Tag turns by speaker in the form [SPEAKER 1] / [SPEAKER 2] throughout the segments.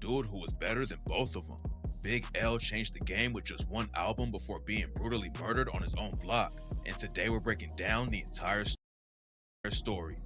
[SPEAKER 1] dude who was better than both of them. Big L changed the game with just one album before being brutally murdered on his own block, and today we're breaking down the entire story.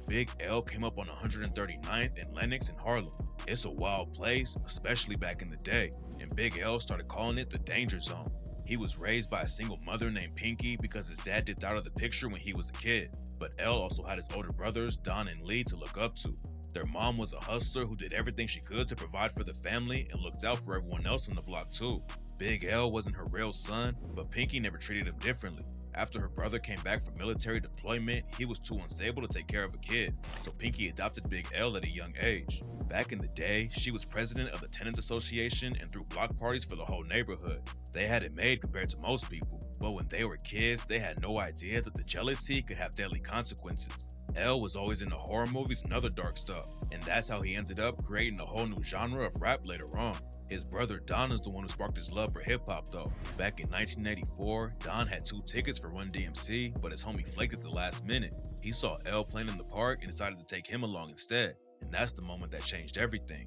[SPEAKER 1] Big L came up on 139th and Lenox in Harlem. It's a wild place, especially back in the day, and Big L started calling it the danger zone. He was raised by a single mother named Pinky because his dad dipped out of the picture when he was a kid, but L also had his older brothers, Don and Lee, to look up to. Their mom was a hustler who did everything she could to provide for the family and looked out for everyone else on the block too. Big L wasn't her real son, but Pinky never treated him differently. After her brother came back from military deployment, he was too unstable to take care of a kid, so Pinky adopted Big L at a young age. Back in the day, she was president of the Tenants Association and threw block parties for the whole neighborhood. They had it made compared to most people, but when they were kids, they had no idea that the jealousy could have deadly consequences. L was always into horror movies and other dark stuff, and that's how he ended up creating a whole new genre of rap later on. His brother Don is the one who sparked his love for hip-hop though. Back in 1984, Don had 2 tickets for Run DMC, but his homie flaked at the last minute. He saw L playing in the park and decided to take him along instead, and that's the moment that changed everything.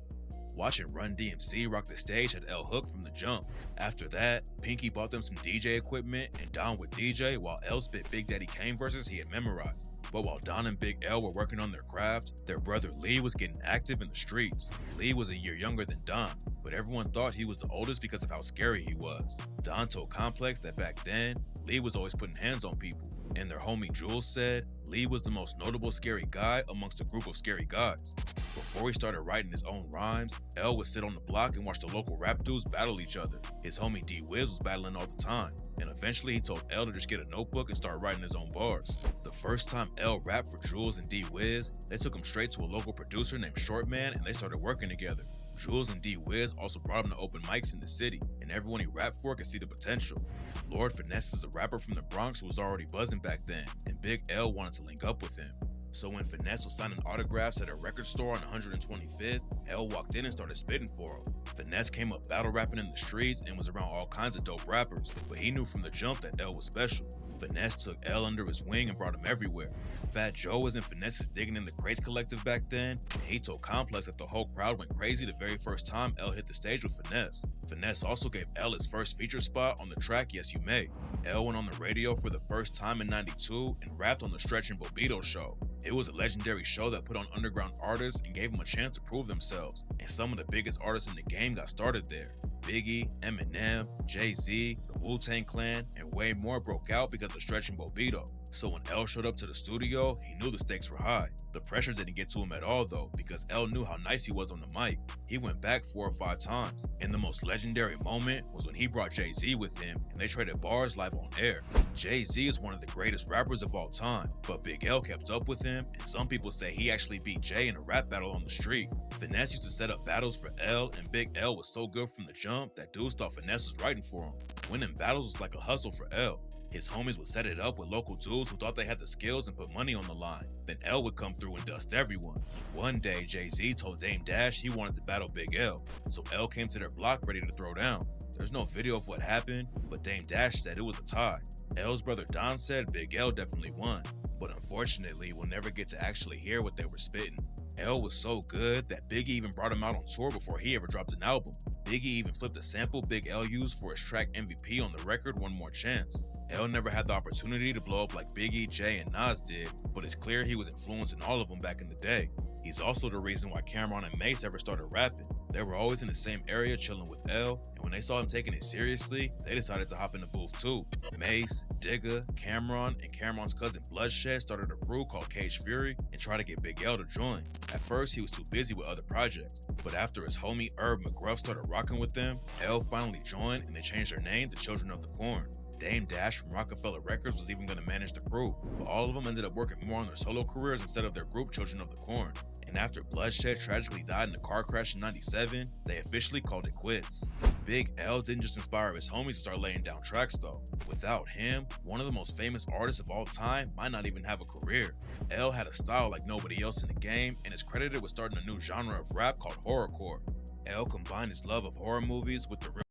[SPEAKER 1] Watching Run DMC rock the stage had L hooked from the jump. After that, Pinky bought them some DJ equipment and Don would DJ while L spit Big Daddy Kane verses he had memorized. But while Don and Big L were working on their craft, their brother Lee was getting active in the streets. Lee was a year younger than Don, but everyone thought he was the oldest because of how scary he was. Don told Complex that back then, Lee was always putting hands on people, and their homie Jules said Lee was the most notable scary guy amongst a group of scary guys. Before he started writing his own rhymes, L would sit on the block and watch the local rap dudes battle each other. His homie D Wiz was battling all the time, and eventually he told L to just get a notebook and start writing his own bars. The first time L rapped for Jules and D Wiz, they took him straight to a local producer named Shortman and they started working together. Jules and D Wiz also brought him to open mics in the city, and everyone he rapped for could see the potential. Lord Finesse is a rapper from the Bronx who was already buzzing back then, and Big L wanted to link up with him. So when Finesse was signing autographs at a record store on 125th, L walked in and started spitting for him. Finesse came up battle rapping in the streets and was around all kinds of dope rappers, but he knew from the jump that L was special. Finesse took L under his wing and brought him everywhere. Fat Joe was in Finesse's Digging in the Crates collective back then, and he told Complex that the whole crowd went crazy the very first time L hit the stage with Finesse. Finesse also gave L his first feature spot on the track Yes You May. L went on the radio for the first time in '92 and rapped on the Stretch and Bobito show. It was a legendary show that put on underground artists and gave them a chance to prove themselves, and some of the biggest artists in the game got started there. Biggie, Eminem, Jay-Z, the Wu-Tang Clan, and way more broke out because of Stretch and Bobito. So when L showed up to the studio, he knew the stakes were high. The pressure didn't get to him at all though, because L knew how nice he was on the mic. He went back 4 or 5 times, and the most legendary moment was when he brought Jay-Z with him and they traded bars live on air. Jay-Z is one of the greatest rappers of all time, but Big L kept up with him, and some people say he actually beat Jay in a rap battle on the street. Finesse used to set up battles for L, and Big L was so good from the jump that dudes thought Finesse was writing for him. Winning battles was like a hustle for L. His homies would set it up with local dudes who thought they had the skills and put money on the line. Then L would come through and dust everyone. One day, Jay-Z told Dame Dash he wanted to battle Big L, so L came to their block ready to throw down. There's no video of what happened, but Dame Dash said it was a tie. L's brother Don said Big L definitely won, but unfortunately we'll never get to actually hear what they were spitting. L was so good that Biggie even brought him out on tour before he ever dropped an album. Biggie even flipped a sample Big L used for his track MVP on the record One More Chance. L never had the opportunity to blow up like Biggie, Jay, and Nas did, but it's clear he was influencing all of them back in the day. He's also the reason why Cameron and Mace ever started rapping. They were always in the same area chilling with L, and when they saw him taking it seriously, they decided to hop in the booth too. Mace, Digga, Cameron, and Cameron's cousin Bloodshed started a crew called Cage Fury and tried to get Big L to join. At first, he was too busy with other projects, but after his homie Herb McGruff started rocking with them, L finally joined and they changed their name to Children of the Corn. Dame Dash from Rockefeller Records was even going to manage the crew, but all of them ended up working more on their solo careers instead of their group Children of the Corn. And after Bloodshed tragically died in a car crash in '97, they officially called it quits. Big L didn't just inspire his homies to start laying down tracks though. Without him, one of the most famous artists of all time might not even have a career. L had a style like nobody else in the game and is credited with starting a new genre of rap called horrorcore. L combined his love of horror movies with the real.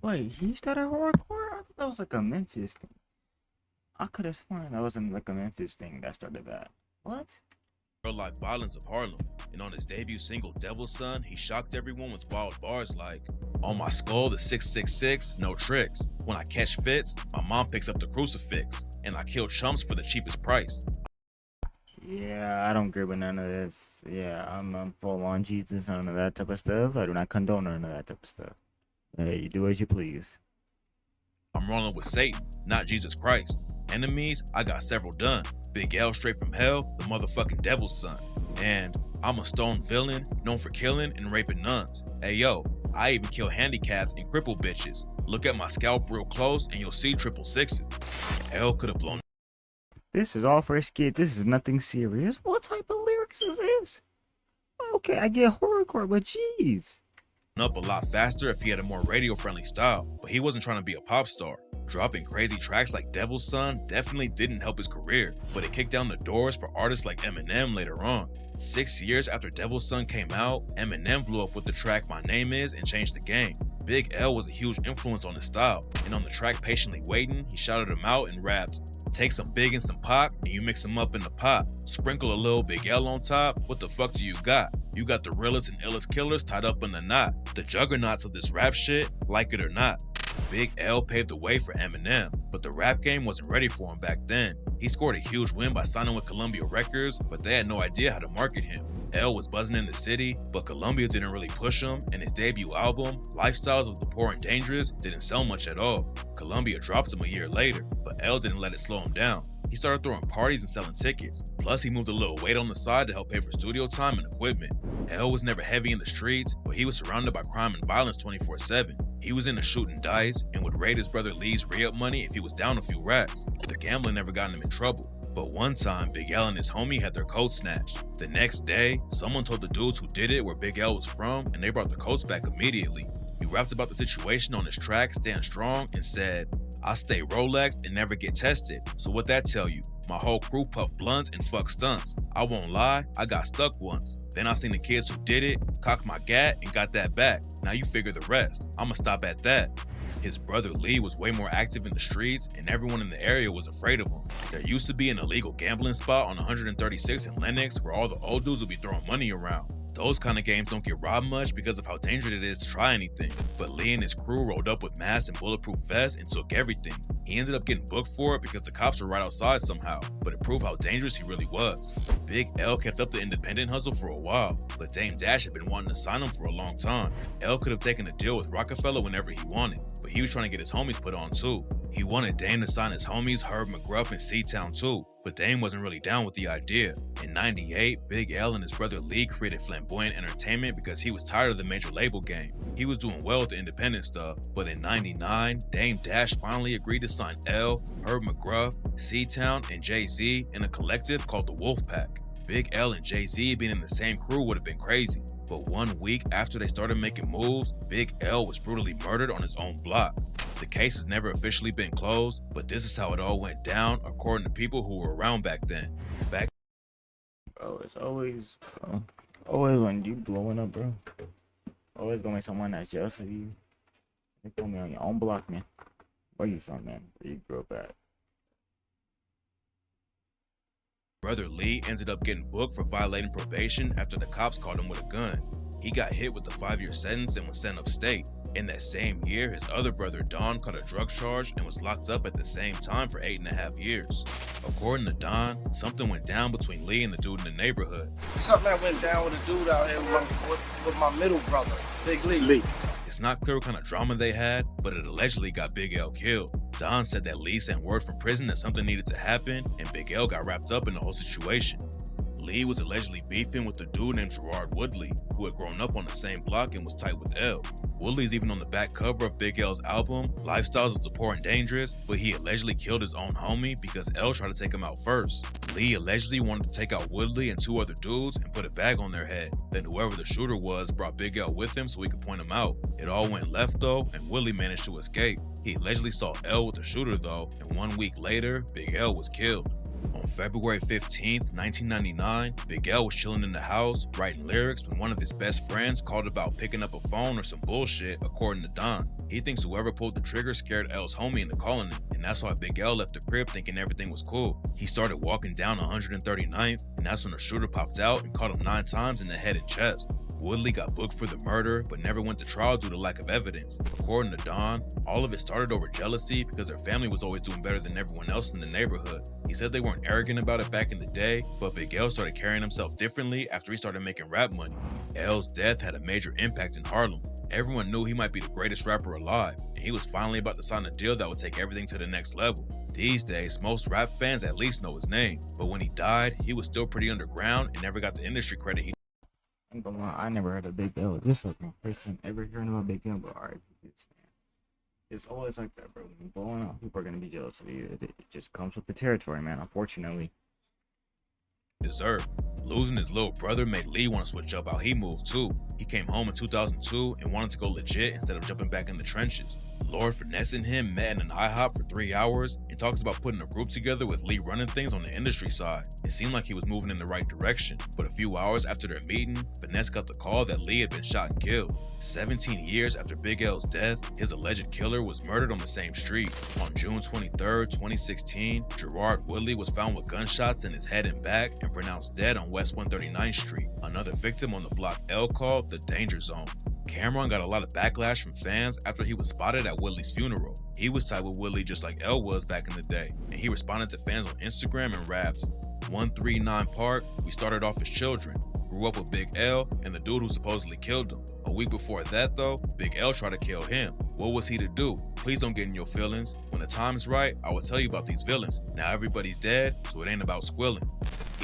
[SPEAKER 2] Wait, he started horrorcore? I thought that was like a Memphis thing. I could have sworn that wasn't like a Memphis thing that started that. What?
[SPEAKER 1] real-life violence of Harlem, and on his debut single Devil's Son, he shocked everyone with wild bars like, "On my skull, the 666, no tricks. When I catch fits, my mom picks up the crucifix, and I kill chumps for the cheapest price."
[SPEAKER 2] Yeah, I don't agree with none of this. Yeah, I'm full on Jesus, none of that type of stuff. I do not condone none of that type of stuff. Hey, you do as you please.
[SPEAKER 1] I'm rolling with Satan, not Jesus Christ. Enemies, I got several done. Big L straight from hell, the motherfucking devil's son. And I'm a stone villain, known for killing and raping nuns. Hey yo, I even kill handicaps and cripple bitches. Look at my scalp real close and you'll see triple sixes. L could have blown
[SPEAKER 2] This is all for a skit. This is nothing serious. What type of lyrics is this? Okay, I get horrorcore, but jeez.
[SPEAKER 1] up a lot faster if he had a more radio-friendly style, but he wasn't trying to be a pop star. Dropping crazy tracks like Devil's Son definitely didn't help his career, but it kicked down the doors for artists like Eminem later on. 6 years after Devil's Son came out, Eminem blew up with the track My Name Is and changed the game. Big L was a huge influence on his style, and on the track Patiently Waiting, he shouted him out and rapped, "Take some Big and some Pac, and you mix them up in the pot. Sprinkle a little Big L on top, what the fuck do you got? You got the realest and illest killers tied up in the knot. The juggernauts of this rap shit, like it or not." Big L paved the way for Eminem, but the rap game wasn't ready for him back then. He scored a huge win by signing with Columbia Records, but they had no idea how to market him. L was buzzing in the city, but Columbia didn't really push him, and his debut album, Lifestyles of the Poor and Dangerous, didn't sell much at all. Columbia dropped him a year later, but L didn't let it slow him down. He started throwing parties and selling tickets. Plus, he moved a little weight on the side to help pay for studio time and equipment. L was never heavy in the streets, but he was surrounded by crime and violence 24/7. He was into shooting dice and would raid his brother Lee's re-up money if he was down a few racks. The gambling never got him in trouble. But one time, Big L and his homie had their coats snatched. The next day, someone told the dudes who did it where Big L was from, and they brought the coats back immediately. He rapped about the situation on his track, Stand Strong, and said, "I stay Rolexed and never get tested. So what that tell you? My whole crew puff blunts and fuck stunts. I won't lie, I got stuck once. Then I seen the kids who did it, cocked my gat and got that back. Now you figure the rest. I'ma stop at that." His brother Lee was way more active in the streets, and everyone in the area was afraid of him. There used to be an illegal gambling spot on 136 in Lenox where all the old dudes would be throwing money around. Those kind of games don't get robbed much because of how dangerous it is to try anything. But Lee and his crew rolled up with masks and bulletproof vests and took everything. He ended up getting booked for it because the cops were right outside somehow, but it proved how dangerous he really was. Big L kept up the independent hustle for a while, but Dame Dash had been wanting to sign him for a long time. L could have taken a deal with Rockefeller whenever he wanted, but he was trying to get his homies put on too. He wanted Dame to sign his homies Herb McGruff and C-Town too, but Dame wasn't really down with the idea. In '98, Big L and his brother Lee created Flamboyant Entertainment because he was tired of the major label game. He was doing well with the independent stuff, but in '99, Dame Dash finally agreed to sign L, Herb McGruff, C-Town, and Jay-Z in a collective called the Wolfpack. Big L and Jay-Z being in the same crew would have been crazy. But 1 week after they started making moves, Big L was brutally murdered on his own block. The case has never officially been closed, but this is how it all went down according to people who were around back then.
[SPEAKER 2] Bro, it's always, bro. Always when you blowing up, bro. Always gonna be someone that's jealous of you. They put me on your own block, man. Where you from, man? Where you grew up at?
[SPEAKER 1] Brother Lee ended up getting booked for violating probation after the cops caught him with a gun. He got hit with a 5-year sentence and was sent upstate. In that same year, his other brother Don caught a drug charge and was locked up at the same time for 8.5 years. According to Don, something went down between Lee and the dude in the neighborhood.
[SPEAKER 3] Something that went down with a dude out here with my middle brother, Big Lee.
[SPEAKER 1] It's not clear what kind of drama they had, but it allegedly got Big L killed. Don said that Lee sent word from prison that something needed to happen, and Big L got wrapped up in the whole situation. Lee was allegedly beefing with a dude named Gerard Woodley, who had grown up on the same block and was tight with L. Woodley's even on the back cover of Big L's album, Lifestyles of the Poor and Dangerous, but he allegedly killed his own homie because L tried to take him out first. Lee allegedly wanted to take out Woodley and 2 other dudes and put a bag on their head. Then whoever the shooter was brought Big L with him so he could point him out. It all went left though, and Woodley managed to escape. He allegedly saw L with the shooter though, and 1 week later, Big L was killed. On February 15th, 1999, Big L was chilling in the house, writing lyrics when one of his best friends called about picking up a phone or some bullshit, according to Don. He thinks whoever pulled the trigger scared L's homie into calling him, and and that's why Big L left the crib thinking everything was cool. He started walking down 139th, and that's when a shooter popped out and caught him 9 times in the head and chest. Woodley got booked for the murder, but never went to trial due to lack of evidence. According to Don, all of it started over jealousy because their family was always doing better than everyone else in the neighborhood. He said they weren't arrogant about it back in the day, but Big L started carrying himself differently after he started making rap money. L's death had a major impact in Harlem. Everyone knew he might be the greatest rapper alive, and he was finally about to sign a deal that would take everything to the next level. These days, most rap fans at least know his name, but when he died, he was still pretty underground and never got the industry credit he
[SPEAKER 2] ain't gonna lie, I never heard of Big L. This is my first time ever hearing about Big L, but alright, it's man. It's always like that, bro. When you're blowing up, people are gonna be jealous of you. It just comes with the territory, man, unfortunately.
[SPEAKER 1] deserved. Losing his little brother made Lee want to switch up how he moved too. He came home in 2002 and wanted to go legit instead of jumping back in the trenches. Lord Finesse and him met in an IHOP for 3 hours and talks about putting a group together with Lee running things on the industry side. It seemed like he was moving in the right direction, but a few hours after their meeting, Finesse got the call that Lee had been shot and killed. 17 years after Big L's death, his alleged killer was murdered on the same street. On June 23, 2016, Gerard Woodley was found with gunshots in his head and back and pronounced dead on West 139th Street. Another victim on the block L called the Danger Zone. Cameron got a lot of backlash from fans after he was spotted at Woodley's funeral. He was tied with Woodley just like L was back in the day, and he responded to fans on Instagram and rapped, 139 Park, we started off as children, grew up with Big L and the dude who supposedly killed him. A week before that though, Big L tried to kill him. What was he to do? Please don't get in your feelings. When the time's right, I will tell you about these villains. Now everybody's dead, so it ain't about squilling.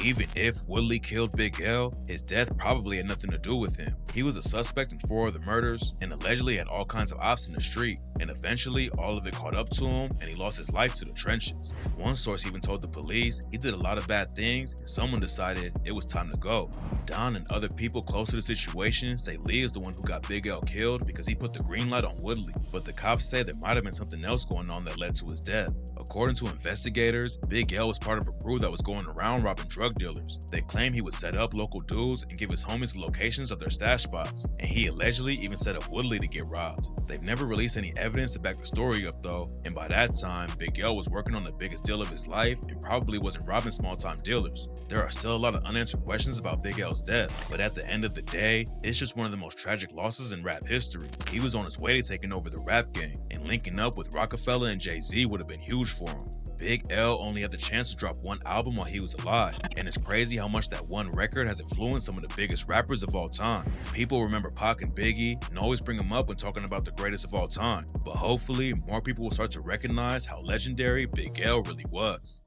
[SPEAKER 1] Even if Woodley killed Big L, his death probably had nothing to do with him. He was a suspect in 4 of the murders and allegedly had all kinds of ops in the street, and eventually all of it caught up to him and he lost his life to the trenches. One source even told the police he did a lot of bad things and someone decided it was time to go. Don and other people close to the situation say Lee is the one who got Big L killed because he put the green light on Woodley, but the cops say there might have been something else going on that led to his death. According to investigators, Big L was part of a crew that was going around robbing drug dealers. They claim he would set up local dudes and give his homies the locations of their stash spots, and he allegedly even set up Woodley to get robbed. They've never released any evidence to back the story up though, and by that time, Big L was working on the biggest deal of his life and probably wasn't robbing small-time dealers. There are still a lot of unanswered questions about Big L's death, but at the end of the day, it's just one of the most tragic losses in rap history. He was on his way to taking over the rap game, and linking up with Rockefeller and Jay-Z would have been huge for him. Big L only had the chance to drop one album while he was alive, and it's crazy how much that one record has influenced some of the biggest rappers of all time. People remember Pac and Biggie and always bring them up when talking about the greatest of all time, but hopefully more people will start to recognize how legendary Big L really was.